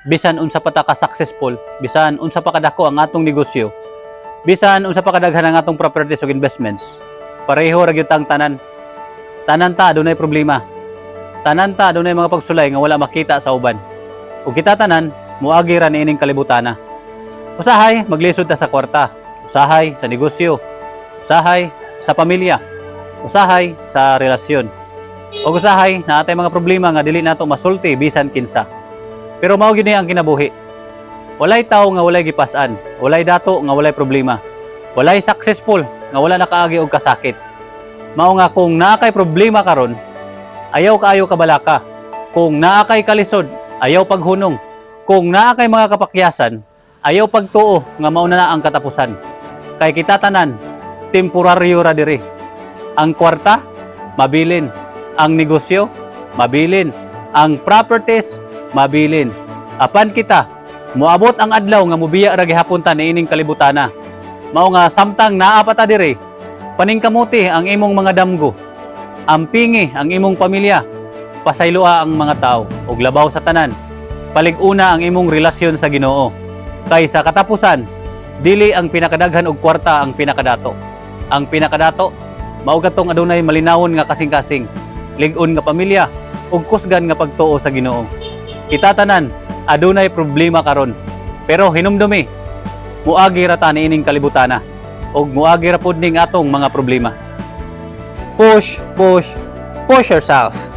bisan unsa pa ta ka successful, bisan unsa pa kadako ang atong negosyo, bisan unsa pa kadaghan ang atong properties ug investments, pareho ra gyud tang tanan. Tanan ta adunay problema. Tanan ta adunay mga pagsulay nga wala makita sa uban. Ug kita tanan moagi ra niining kalibutana. Usahay maglisod ta sa kwarta, usahay sa negosyo, usahay sa pamilya, usahay sa relasyon. O usahay na atay mga problema nga dili nato masulti bisan kinsa. Pero mao gid ang kinabuhi. Walay tawo nga walay gipas-an, walay dato nga walay problema. Walay successful nga wala nakaagi og kasakit. Mao nga kung naa kay problema karon, ayaw kaayo kabalaka. Kung naa kay kalisod, ayaw paghunong. Kung naa kay mga kapakyasan, ayaw pagtuo nga mao na ang katapusan. Kay kita tanan temporaryo ra diri. Ang kwarta mabilin, ang negosyo mabilin, ang properties mabilin. Apan kita moabot ang adlaw nga mobiya ra gihapon ta niining kalibutana. Mao nga samtang naa pa ta diri, paningkamuti ang imong mga damgo, ampingi ang imong pamilya, pasaylua ang mga tao ug labaw sa tanan. Palig-una ang imong relasyon sa Ginoo. Kay sa katapusan, dili ang pinakadaghan og kwarta ang pinakadato. Ang pinakadato mao katong adunay malinawon nga kasing-kasing, lig-on nga pamilya ug kusgan nga pagtuo sa Ginoo. Kita tanan adunay problema karon, pero hinumdumi muagi ra ta niining kalibutana ug muagi ra pud ning atong mga problema. Push yourself.